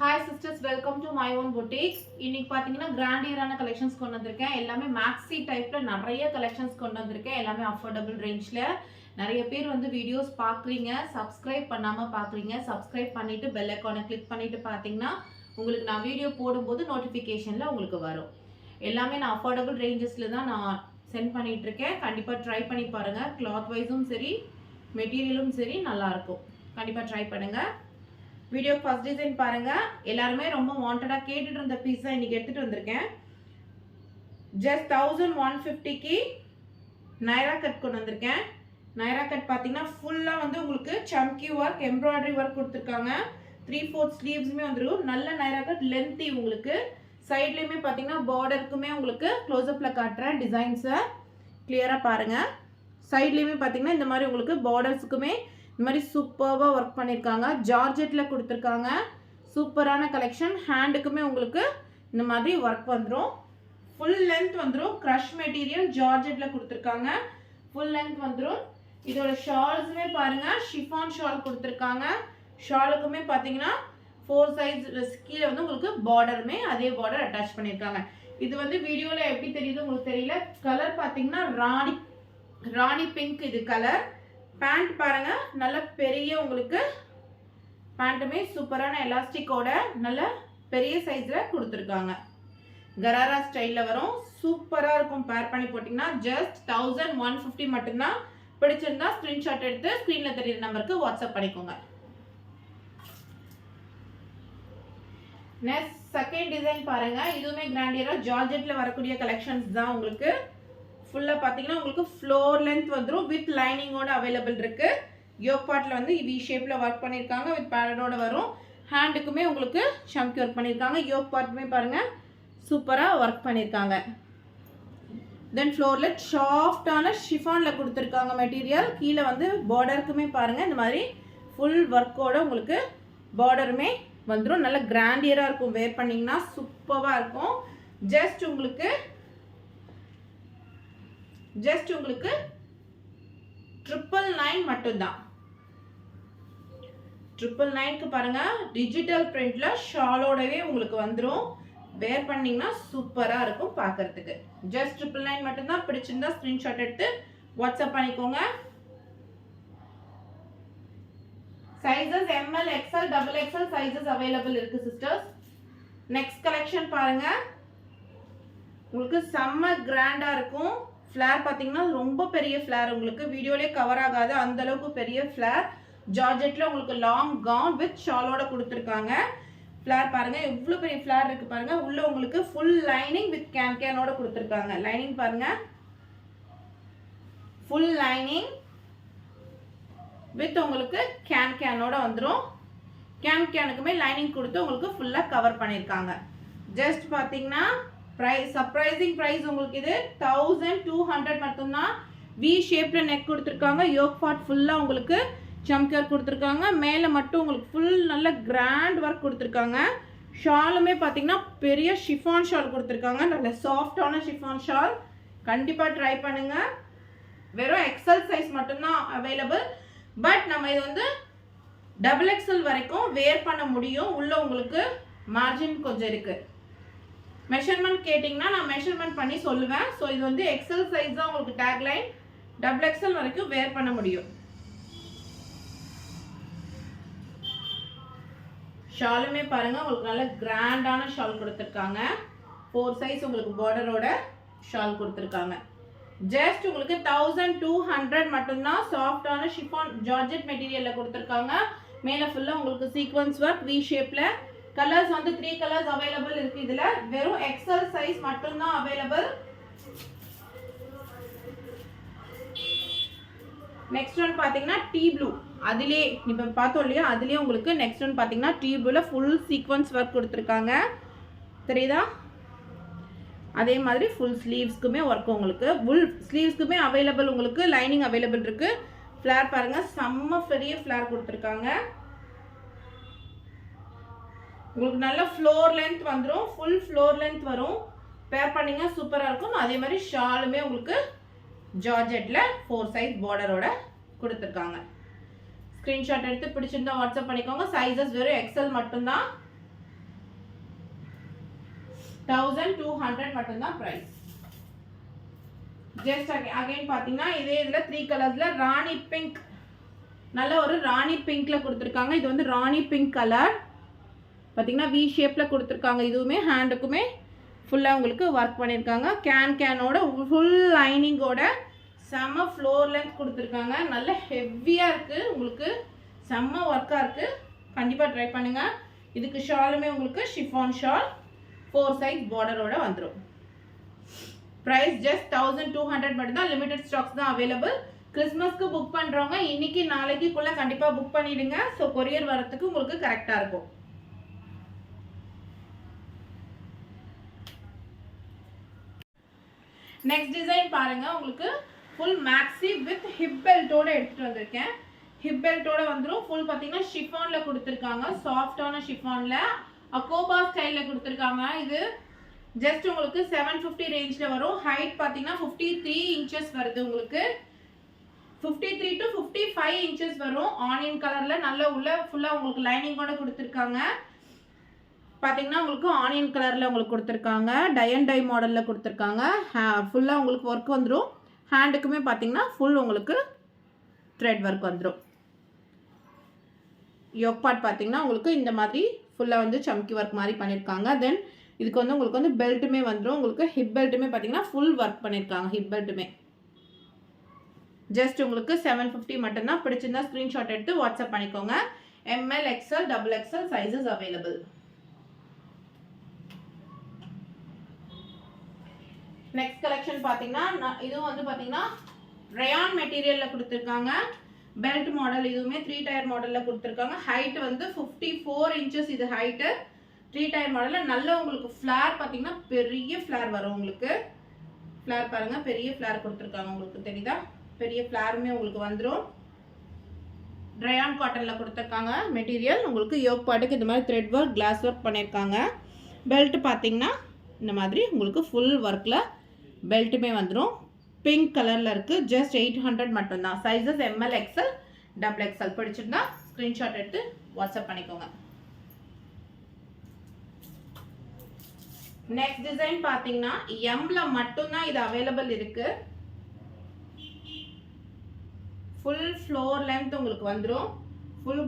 Hi sisters, welcome to my own boutique. இன்னைக்கு பார்த்தீங்கன்னா கிராண்டியரான collections கொண்டு வந்திருக்கேன். எல்லாமே மேக்ஸி டைப்பில் நிறைய கலெக்ஷன்ஸ் கொண்டு வந்திருக்கேன். எல்லாமே அஃபோர்டபுள் ரேஞ்சில். நிறைய பேர் வந்து வீடியோஸ் பார்க்குறீங்க, சப்ஸ்கிரைப் பண்ணாமல் பார்க்குறீங்க. சப்ஸ்கிரைப் பண்ணிவிட்டு பெல் ஐக்கானை கிளிக் பண்ணிவிட்டு பார்த்தீங்கன்னா உங்களுக்கு நான் வீடியோ போடும்போது நோட்டிஃபிகேஷனில் உங்களுக்கு வரும். எல்லாமே நான் அஃபோர்டபுள் ரேஞ்சஸில் தான் நான் சென்ட் பண்ணிகிட்ருக்கேன். கண்டிப்பாக ட்ரை பண்ணி பாருங்கள். கிளாத் வைஸும் சரி, மெட்டீரியலும் சரி நல்லாயிருக்கும். கண்டிப்பாக ட்ரை பண்ணுங்கள். வீடியோ ஃபர்ஸ்ட் டிசைன் பாருங்க. எல்லாருமே ரொம்ப வாண்டடா கேட்டுட்டு இருந்த பீஸ் தான் இன்னைக்கு எடுத்துட்டு வந்திருக்கேன். ஜஸ்ட் 1150க்கு நைரா கட் கொண்டு வந்திருக்கேன். நைரா கட் பார்த்தீங்கன்னா ஃபுல்லா வந்து உங்களுக்கு சம்கி ஒர்க், எம்ப்ராய்டரி ஒர்க் கொடுத்துருக்காங்க. 3/4 ஸ்லீவ்ஸுமே வந்துடும். நல்ல நைரா கட் லென்த்தி. உங்களுக்கு சைட்லேயுமே பார்த்தீங்கன்னா பார்டருக்குமே உங்களுக்கு க்ளோஸ்அப்பில் காட்டுறேன். டிசைன்ஸை கிளியராக பாருங்க. சைட்லேயுமே பார்த்தீங்கன்னா இந்த மாதிரி உங்களுக்கு பார்டர்ஸுக்குமே இந்த மாதிரி சூப்பராக ஒர்க் பண்ணியிருக்காங்க. ஜார்ஜெட்டில் கொடுத்துருக்காங்க. சூப்பரான கலெக்ஷன். ஹேண்டுக்குமே உங்களுக்கு இந்த மாதிரி ஒர்க் வந்துடும். ஃபுல் லென்த் வந்துடும். க்ரஷ் மெட்டீரியல் ஜார்ஜெட்டில் கொடுத்துருக்காங்க. ஃபுல் லென்த் வந்துடும். இதோட ஷால்ஸுமே பாருங்கள், ஷிஃபான் ஷால் கொடுத்துருக்காங்க. ஷாலுக்குமே பார்த்தீங்கன்னா 4 சைஸ் கீழே வந்து உங்களுக்கு பார்டருமே அதே பார்டர் அட்டாச் பண்ணியிருக்காங்க. இது வந்து வீடியோவில் எப்படி தெரியுது உங்களுக்கு தெரியல. கலர் பார்த்தீங்கன்னா ராணி பிங்க் இது கலர். பேண்ட் பாருங்க, நல்ல பெரிய உங்களுக்கு பேண்ட்டுமே சூப்பரான எலாஸ்டிக்கோட நல்ல பெரிய சைஸில் கொடுத்துருக்காங்க. கராரா ஸ்டைலில் வரும். சூப்பராக இருக்கும். பேர் பண்ணி போட்டிங்கன்னா ஜஸ்ட் 1150 மட்டும்தான். பிடிச்சிருந்தா ஸ்க்ரீன்ஷாட் எடுத்து ஸ்க்ரீனில் தெரியுற நம்பருக்கு வாட்ஸ்அப் பண்ணிக்கோங்க. நெக்ஸ்ட் செகண்ட் டிசைன் பாருங்க. இதுவுமே கிராண்டியராக ஜார்ஜெட்டில் வரக்கூடிய கலெக்ஷன்ஸ் தான். உங்களுக்கு ஃபுல்லாக பார்த்தீங்கன்னா உங்களுக்கு ஃப்ளோர் லென்த் வந்துடும். வித் லைனிங்கோட அவைலபிள் இருக்கு. யோக் பார்ட்டில் வந்து வி ஷேப்பில் ஒர்க் பண்ணியிருக்காங்க. வித் பேடோட வரும். ஹேண்டுக்குமே உங்களுக்கு ஷம்கி ஒர்க் பண்ணியிருக்காங்க. யோக் பார்ட்டுமே பாருங்கள் சூப்பராக ஒர்க் பண்ணியிருக்காங்க. தென் ஃப்ளோரில் சாஃப்டான ஷிஃபானில் கொடுத்துருக்காங்க மெட்டீரியல். கீழே வந்து பார்டருக்குமே பாருங்கள் இந்த மாதிரி ஃபுல் ஒர்க்கோட உங்களுக்கு பார்டருமே வந்துடும். நல்ல கிராண்டியராக இருக்கும். வேர் பண்ணிங்கன்னா சூப்பராக இருக்கும். ஜஸ்ட் உங்களுக்கு 999 மட்டும்தான். 999க்கு பாருங்க. டிஜிட்டல் பிரிண்ட்ல ஷாலோடவே உங்களுக்கு வந்துடும். வேர் பண்ணீங்கன்னா சூப்பரா இருக்கும் பார்க்கிறதுக்கு. ஜஸ்ட் 999 மட்டும்தான். பிடிச்சிருந்தா ஸ்கிரீன்ஷாட் எடுத்து வாட்ஸ்அப் பண்ணிக்கோங்க. Sizes ML, XL, XXL sizes available இருக்கு சிஸ்டர்ஸ். நெக்ஸ்ட் கலெக்ஷன் பாருங்க. உங்களுக்கு செம்ம கிராண்டா இருக்கும். ஃப்ளேர் பார்த்தீங்கன்னா ரொம்ப பெரிய ஃப்ளேர். உங்களுக்கு வீடியோலே கவர் ஆகாது அந்த அளவுக்கு பெரிய ஃப்ளேர். ஜார்ஜெட்டில் உங்களுக்கு லாங் கவுன் வித் ஷாலோட கொடுத்துருக்காங்க. ஃப்ளேர் பாருங்க எவ்வளோ பெரிய ஃப்ளேர் இருக்கு பாருங்க. உள்ள உங்களுக்கு ஃபுல் லைனிங் வித் கேனோட கொடுத்துருக்காங்க. லைனிங் பாருங்க, ஃபுல் லைனிங் வித் உங்களுக்கு கேனோட வந்துடும். கேனுக்குமே லைனிங் கொடுத்து உங்களுக்கு ஃபுல்லாக கவர் பண்ணியிருக்காங்க. ஜஸ்ட் பார்த்தீங்கன்னா சர்ப்ரைசிங் பிரைஸ் உங்களுக்கு இது 1200 மட்டும்தான். வி ஷேப்ல நெக் கொடுத்துருக்காங்க. யோக் பார்ட் ஃபுல்லா உங்களுக்கு சம்கர் கொடுத்துருக்காங்க. மேலே மட்டும் உங்களுக்கு ஃபுல் நல்ல கிராண்ட் ஒர்க் கொடுத்துருக்காங்க. ஷாலுமே பார்த்தீங்கன்னா பெரிய ஷிஃபான் ஷால் கொடுத்துருக்காங்க. நல்ல சாஃப்டான ஷிஃபான் ஷால். கண்டிப்பாக ட்ரை பண்ணுங்க. வெறும் XL சைஸ் மட்டும்தான் அவைலபிள். பட் நம்ம இது வந்து XXL வரைக்கும் வேர் பண்ண முடியும். உள்ள உங்களுக்கு மார்ஜின் கொஞ்சம் இருக்கு. மெஷர்மெண்ட் கேட்டிங்கன்னா நான் மெஷர்மெண்ட் பண்ணி சொல்லுவேன். ஸோ இது வந்து XL சைஸ் தான் உங்களுக்கு டேக்லைன். XXL வரைக்கும் வேர் பண்ண முடியும். ஷாலுமே பாருங்க உங்களுக்கு நல்ல கிராண்டான ஷால் கொடுத்துருக்காங்க. 4 சைஸ் உங்களுக்கு பார்டரோட ஷால் கொடுத்துருக்காங்க. ஜஸ்ட் உங்களுக்கு 1200 மட்டும்தான். சாஃப்டான ஷிஃபான் ஜார்ஜெட் மெட்டீரியலில் கொடுத்துருக்காங்க. மேலே ஃபுல்லாக உங்களுக்கு சீக்வன்ஸ் ஒர்க் வி ஷேப்பில். கலர்ஸ் வந்து 3 கலர்ஸ் அவைலபிள் இருக்கு. இதுல வெறும் XL சைஸ் மட்டும்தான் அவைலபிள். நெக்ஸ்ட் ஒன் பாத்தீங்கன்னா டீ ப்ளூ. அதிலே இப்போ பார்த்தோம் இல்லையா, அதுலேயே உங்களுக்கு நெக்ஸ்ட் ஒன் பார்த்தீங்கன்னா டீ ப்ளூவில் ஃபுல் சீக்வன்ஸ் ஒர்க் கொடுத்துருக்காங்க. தெரியுதா? அதே மாதிரி ஃபுல் ஸ்லீவ்ஸ்க்குமே ஒர்க் உங்களுக்கு. ஃபுல் ஸ்லீவ்ஸ்க்குமே அவைலபிள் உங்களுக்கு. லைனிங் அவைலபிள் இருக்கு. ஃப்ளேர் பாருங்க, செம்ம பெரிய ஃப்ளேர் கொடுத்துருக்காங்க. உங்களுக்கு நல்ல ஃப்ளோர் லென்த் வந்துடும். ஃபுல் ஃப்ளோர் லென்த் வரும். பேர் பண்ணிங்க சூப்பராக இருக்கும். அதே மாதிரி ஷாலுமே உங்களுக்கு ஜார்ஜெட்டில் 4 சைஸ் பார்டரோட கொடுத்துருக்காங்க. ஸ்க்ரீன்ஷாட் எடுத்து பிடிச்சிருந்தா வாட்ஸ்அப் பண்ணிக்கோங்க. சைஸஸ் வெறும் XL மட்டும்தான். 1200 மட்டும்தான் பிரைஸ். ஜஸ்ட் அகைன் பாத்தீங்கன்னா இதே இதுல 3 கலர்ஸ்ல ராணி பிங்க், நல்ல ஒரு ராணி பிங்க்ல கொடுத்துருக்காங்க. இது வந்து ராணி பிங்க் கலர் பாத்தீங்கன்னா வி ஷேப்ல கொடுத்துருக்காங்க. இதுவுமே ஹேண்டுக்குமே ஃபுல்லா உங்களுக்கு ஒர்க் பண்ணியிருக்காங்க. கேனோட ஃபுல் லைனிங்கோட செம்ம ஃப்ளோர் லென்த் கொடுத்துருக்காங்க. நல்ல ஹெவியா இருக்கு, உங்களுக்கு செம்ம ஒர்க்கா இருக்கு. கண்டிப்பா ட்ரை பண்ணுங்க. இதுக்கு ஷாலுமே உங்களுக்கு ஷிஃபான் ஷால் 4 சைஸ் பார்டரோட வந்துடும். பிரைஸ் ஜஸ்ட் 1200 மட்டும் தான். லிமிடெட் ஸ்டாக்ஸ் தான் அவைலபிள். கிறிஸ்மஸ்க்கு புக் பண்றவங்க இன்னைக்கு நாளைக்குள்ள கண்டிப்பா புக் பண்ணிடுங்க. ஸோ கொரியர் வரதுக்கு உங்களுக்கு கரெக்டா இருக்கும். நெக்ஸ்ட் டிசைன் பாருங்க, உங்களுக்கு ஃபுல் மேக்ஸி வித் ஹிப் பெல்ட்டோட எடுத்துட்டு வந்திருக்கேன். ஹிப் பெல்ட்டோட வந்துடும். ஃபுல் பார்த்தீங்கன்னா ஷிஃபான்ல கொடுத்துருக்காங்க. சாஃப்டான ஷிஃபான்ல அகோபா ஸ்டைல்ல கொடுத்துருக்காங்க. இது ஜஸ்ட் உங்களுக்கு 750 ரேஞ்ச்ல வரும். ஹைட் பார்த்தீங்கன்னா 53 இன்ச்சஸ் வருது. உங்களுக்கு 53 to 55 இன்ச்சஸ் வரும். ஆனியன் கலர்ல நல்ல உள்ள ஃபுல்லா உங்களுக்கு லைனிங்கோட கொடுத்துருக்காங்க. பார்த்தீங்கன்னா உங்களுக்கு ஆனியன் கலரில் உங்களுக்கு கொடுத்துருக்காங்க. டை அண்ட் டை மாடலில் கொடுத்துருக்காங்க. ஃபுல்லாக உங்களுக்கு ஒர்க் வந்துடும். ஹேண்டுக்குமே பார்த்தீங்கன்னா ஃபுல் உங்களுக்கு த்ரெட் ஒர்க் வந்துடும். யோக் பார்ட் பார்த்தீங்கன்னா உங்களுக்கு இந்த மாதிரி ஃபுல்லாக வந்து சம்கி ஒர்க் மாதிரி பண்ணியிருக்காங்க. தென் இதுக்கு வந்து உங்களுக்கு வந்து பெல்ட்டுமே வந்துடும். உங்களுக்கு ஹிப் பெல்ட்டுமே பார்த்தீங்கன்னா ஃபுல் ஒர்க் பண்ணியிருக்காங்க. ஹிப் பெல்ட்டுமே ஜஸ்ட் உங்களுக்கு 750 மட்டும்தான். பிடிச்சிருந்தா ஸ்க்ரீன்ஷாட் எடுத்து வாட்ஸ்அப் பண்ணிக்கோங்க. ML, XL, XXL sizes available. Next collection பார்த்தீங்கன்னா இதுவும் வந்து பார்த்தீங்கன்னா ரயான் மெட்டீரியலில் கொடுத்துருக்காங்க. பெல்ட் மாடல், இதுவுமே 3 டயர் மாடலில் கொடுத்துருக்காங்க. ஹைட் வந்து 54 இன்ச்சஸ் இது ஹைட்டு. 3 டயர் மாடலில் நல்ல உங்களுக்கு ஃப்ளார் பார்த்தீங்கன்னா பெரிய ஃப்ளார் வரும். உங்களுக்கு ஃப்ளார் பாருங்கள், பெரிய ஃப்ளார் கொடுத்துருக்காங்க. உங்களுக்கு தெரியுதா? பெரிய ஃப்ளாருமே உங்களுக்கு வந்துடும். ரயான் காட்டனில் கொடுத்துருக்காங்க மெட்டீரியல். உங்களுக்கு யோக் பாட்டுக்கு இந்த மாதிரி த்ரெட் ஒர்க், கிளாஸ் ஒர்க் பண்ணியிருக்காங்க. பெல்ட் பார்த்தீங்கன்னா இந்த மாதிரி உங்களுக்கு ஃபுல் ஒர்க்கில் பெல்ட்டுமே வந்துடும். பிங்க் கலரில் இருக்குது. ஜஸ்ட் 800 மட்டும்தான். Sizes ML, XL, XXL. பிடிச்சிருந்தா ஸ்க்ரீன்ஷாட் எடுத்து வாட்ஸ்அப் பண்ணிக்கோங்க. நெக்ஸ்ட் டிசைன் பார்த்தீங்கன்னா எம்ல மட்டும்தான் இது அவைலபிள் இருக்கு. ஃபுல் ஃப்ளோர் லென்த் உங்களுக்கு வந்துடும். ஃபுல்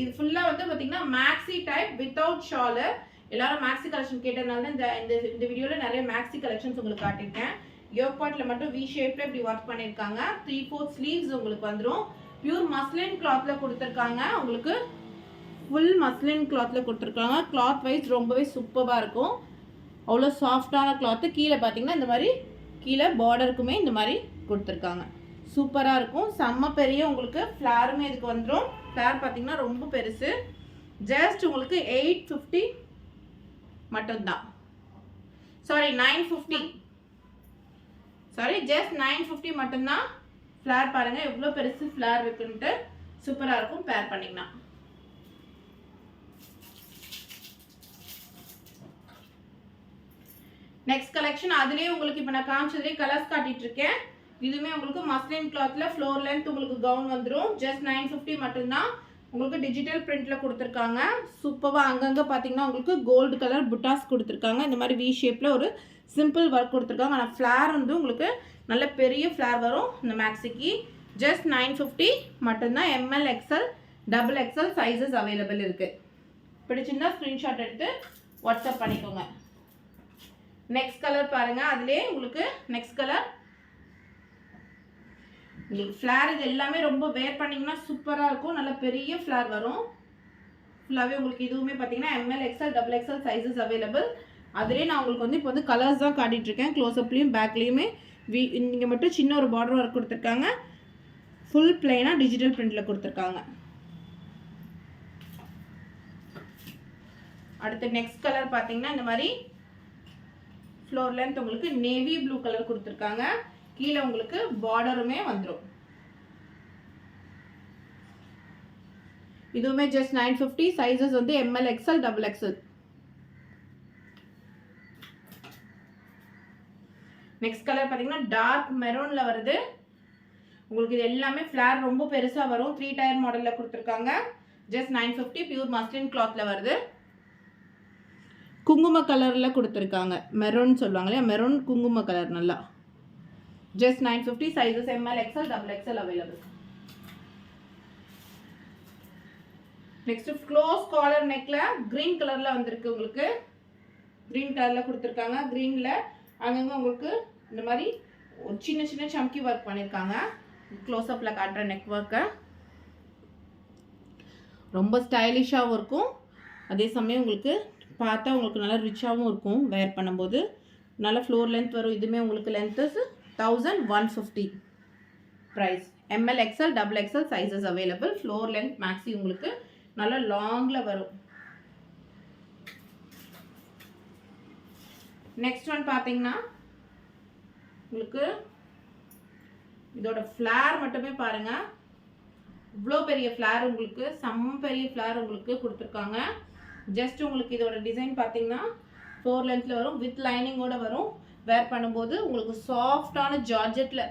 இது ஃபுல்லாக வந்து பார்த்தீங்கன்னா மேக்ஸி டைப் வித்தவுட் ஷாலு. எல்லாரும் மேக்ஸி கலெக்ஷன் கேட்டதுனால தான் இந்த வீடியோவில் நிறைய மேக்ஸி கலெக்ஷன்ஸ் உங்களுக்கு காட்டியிருக்கேன். யோக் பார்ட்டில் மட்டும் வி ஷேப்பில் இப்படி ஒர்க் பண்ணியிருக்காங்க. 3/4 ஸ்லீவ்ஸ் உங்களுக்கு வந்துடும். பியூர் மஸ்லின் கிளாத்தில் கொடுத்துருக்காங்க. உங்களுக்கு ஃபுல் மஸ்லின் கிளாத்தில் கொடுத்துருக்காங்க. கிளாத் வைஸ் ரொம்பவே சூப்பராக இருக்கும். அவ்வளோ சாஃப்டான கிளாத்து. கீழே பார்த்தீங்கன்னா இந்த மாதிரி கீழே பார்டருக்குமே இந்த மாதிரி கொடுத்துருக்காங்க. சூப்பராக இருக்கும். செம்ம பெரிய உங்களுக்கு ஃப்ளாருமே இதுக்கு வந்துடும். ஃப்ளார் பார்த்தீங்கன்னா ரொம்ப பெருசு. ஜஸ்ட் உங்களுக்கு 850 மட்டும்தான். சாரி 950. சாரி ஜஸ்ட் 950 மட்டும்தான். ஃப்ளார் பாருங்க எவ்வளோ பெருசு ஃப்ளார் இருக்குன்ட்டு. சூப்பராக இருக்கும். பேர் பண்ணிங்கன்னா நெக்ஸ்ட் கலெக்ஷன் அதுலேயே உங்களுக்கு இப்போ நான் காமிச்சதுலேயே கலர்ஸ் காட்டிட்டு இருக்கேன். இதுவுமே உங்களுக்கு மஸ்லின் கிளாத்தில் ஃப்ளோர் லென்த் உங்களுக்கு கவுன் வந்துடும். ஜஸ்ட் 950 மட்டும்தான். உங்களுக்கு டிஜிட்டல் பிரிண்ட்டில் கொடுத்துருக்காங்க. சூப்பராக அங்கங்கே பார்த்தீங்கன்னா உங்களுக்கு கோல்டு கலர் புட்டாஸ் கொடுத்துருக்காங்க. இந்த மாதிரி வி ஷேப்பில் ஒரு சிம்பிள் ஒர்க் கொடுத்துருக்காங்க. ஆனால் ஃப்ளார் வந்து உங்களுக்கு நல்ல பெரிய ஃப்ளார் வரும் இந்த மேக்ஸிக்கு. ஜஸ்ட் 950 மட்டும்தான். ML, XL, XXL sizes available இருக்குது. பிடிச்சிருந்தா ஸ்க்ரீன்ஷாட் எடுத்து வாட்ஸ்அப் பண்ணிக்கோங்க. நெக்ஸ்ட் கலர் பாருங்கள். அதுலேயே உங்களுக்கு நெக்ஸ்ட் கலர் உங்களுக்கு ஃப்ளார் இது எல்லாமே ரொம்ப வேர் பண்ணிங்கன்னா சூப்பராக இருக்கும். நல்ல பெரிய ஃப்ளார் வரும். ஃபுல்லாகவே உங்களுக்கு இதுவுமே பார்த்தீங்கன்னா ML, XL, XXL sizes available. அதுலேயே நான் உங்களுக்கு வந்து இப்போ வந்து கலர்ஸ் தான் காட்டிகிட்ருக்கேன். க்ளோஸ்அப்லேயும் பேக்லேயுமே இங்கே மட்டும் சின்ன ஒரு பார்டர் ஒர்க் கொடுத்துருக்காங்க. ஃபுல் பிளைனாக டிஜிட்டல் பிரிண்டில் கொடுத்துருக்காங்க. அடுத்து நெக்ஸ்ட் கலர் பார்த்தீங்கன்னா இந்த மாதிரி ஃப்ளோர் லென்த் உங்களுக்கு நேவி ப்ளூ கலர் கொடுத்துருக்காங்க. கீழே உங்களுக்கு பார்டருமே வந்துடும். இதுவுமே ஜஸ்ட் 950. சைஸஸ் வந்து ML, XL, XXL. Next colour பார்த்தீங்கன்னா டார்க் மெரூன்ல வருது. உங்களுக்கு இது எல்லாமே ஃப்ளார் ரொம்ப பெருசாக வரும். 3 டயர் மாடலில் கொடுத்துருக்காங்க. ஜஸ்ட் 950. பியூர் மஸ்லின் கிளாத்தில் வருது. குங்கும கலரில் கொடுத்துருக்காங்க. மெரூன் சொல்லுவாங்க இல்லையா, மெரூன் குங்கும கலர். நல்லா just 950. Sizes ML XL XXL available. Next close collar நெக்ல கிரீன் கலர்ல வந்திருக்கு. உங்களுக்கு கிரீன் கலர்ல கொடுத்துருக்காங்க. கிரீன்ல அங்கங்க உங்களுக்கு இந்த மாதிரி ஒரு சின்ன சின்ன சம்கி ஒர்க் பண்ணியிருக்காங்க. க்ளோஸ் அப்ல காட்டுற நெக் ஒர்க்கை ரொம்ப ஸ்டைலிஷாகவும் இருக்கும். அதே சமயம் உங்களுக்கு பார்த்தா உங்களுக்கு நல்லா ரிச்சாகவும் இருக்கும். வேர் பண்ணும்போது நல்ல ஃப்ளோர் லென்த் வரும். இதுவுமே உங்களுக்கு length 1150 price. ML XL XXL sizes available. Floor length maxi உங்களுக்கு நல்லா லாங்கில் வரும். நெக்ஸ்ட் ஒன் பார்த்தீங்கன்னா உங்களுக்கு இதோட ஃப்ளார் மட்டுமே பாருங்க. இவ்வளோ பெரிய ஃப்ளார் உங்களுக்கு, செம்ம பெரிய ஃப்ளார் உங்களுக்கு கொடுத்துருக்காங்க. ஜஸ்ட் உங்களுக்கு இதோட டிசைன் பார்த்தீங்கன்னா 4 லென்த்தில் வரும். வித் லைனிங்கோட வரும். வேர் பண்ணும்போது உங்களுக்கு சாஃப்டான ஜார்ஜெட்டில்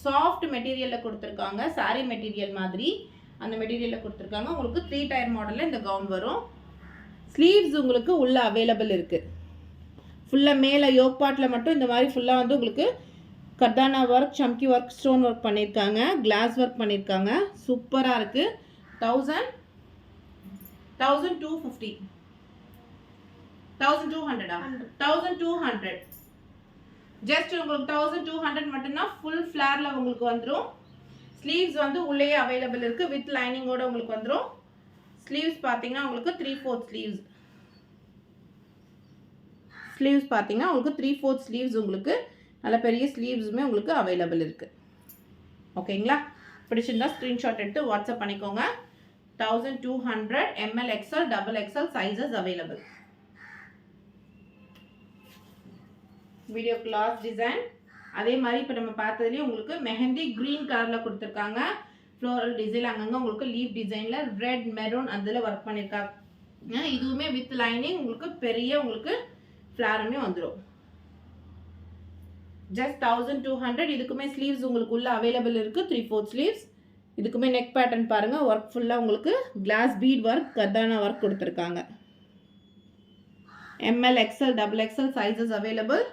சாஃப்ட் மெட்டீரியலில் கொடுத்துருக்காங்க. சாரீ மெட்டீரியல் மாதிரி அந்த மெட்டீரியலில் கொடுத்துருக்காங்க. உங்களுக்கு 3 டயர் மாடலில் இந்த கவுன் வரும். ஸ்லீவ்ஸ் உங்களுக்கு உள்ள அவைலபிள் இருக்குது. ஃபுல்லாக மேலே யோக் பார்ட்டில் மட்டும் இந்த மாதிரி ஃபுல்லாக வந்து உங்களுக்கு கர்தானா ஒர்க், சம்கி ஒர்க், ஸ்டோன் ஒர்க் பண்ணியிருக்காங்க. கிளாஸ் ஒர்க் பண்ணியிருக்காங்க. சூப்பராக இருக்குது. 1250 1200 ஜஸ்ட் உங்களுக்கு 1200 மட்டும்தான். ஃபுல் ஃப்ளாரில் உங்களுக்கு வந்துடும். ஸ்லீவ்ஸ் வந்து உள்ளே அவைலபிள் இருக்குது. வித் லைனிங்கோட உங்களுக்கு வந்துடும். ஸ்லீவ்ஸ் பார்த்தீங்கன்னா உங்களுக்கு 3/4 ஸ்லீவ்ஸ். ஸ்லீவ்ஸ் பார்த்தீங்கன்னா உங்களுக்கு 3/4 ஸ்லீவ்ஸ் உங்களுக்கு நல்ல பெரிய ஸ்லீவ்ஸுமே உங்களுக்கு அவைலபிள் இருக்குது. ஓகேங்களா? பிடிச்சிருந்தா ஸ்க்ரீன்ஷாட் எடுத்து வாட்ஸ்அப் பண்ணிக்கோங்க. 1200 ML XL XXL sizes available. Video glass design அதே மாதிரி இப்போ நம்ம பார்த்ததுலேயே உங்களுக்கு மெஹந்தி க்ரீன் கலரில் கொடுத்துருக்காங்க. ஃப்ளோரல் டிசைன் அங்கங்கே உங்களுக்கு லீஃப் டிசைனில் ரெட் மெரூன் அதில் ஒர்க் பண்ணியிருக்காங்க. இதுவுமே வித் லைனிங் உங்களுக்கு பெரிய உங்களுக்கு ஃப்ளாருமே வந்துடும். ஜஸ்ட் 1200. இதுக்குமே ஸ்லீவ்ஸ் உங்களுக்கு உள்ள அவைலபிள் இருக்குது. 3/4 ஸ்லீவ்ஸ். இதுக்குமே நெக் பேட்டர்ன் பாருங்கள். ஒர்க் ஃபுல்லாக உங்களுக்கு கிளாஸ் பீட் ஒர்க், கர்தானா ஒர்க் கொடுத்துருக்காங்க. ML XL XXL sizes available.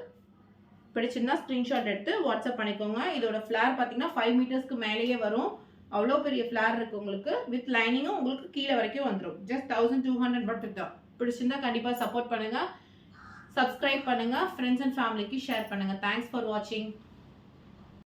பிடிச்சிருந்தா ஸ்க்ரீன்ஷாட் எடுத்து வாட்ஸ்அப் பண்ணிக்கோங்க. இதோட ஃப்ளார் பார்த்தீங்கன்னா 5 மீட்டர்ஸ்க்கு மேலேயே வரும். அவ்வளோ பெரிய ஃப்ளார் இருக்குது உங்களுக்கு. வித் லைனிங்கும் உங்களுக்கு கீழே வரைக்கும் வந்துடும். ஜஸ்ட் 1200 மட்டும் தான். பிடிச்சிருந்தா கண்டிப்பாக சப்போர்ட் பண்ணுங்கள். சப்ஸ்கிரைப் பண்ணுங்கள். ஃப்ரெண்ட்ஸ் அண்ட் ஃபேமிலிக்கு ஷேர் பண்ணுங்கள். தேங்க்ஸ் ஃபார் வாட்சிங்.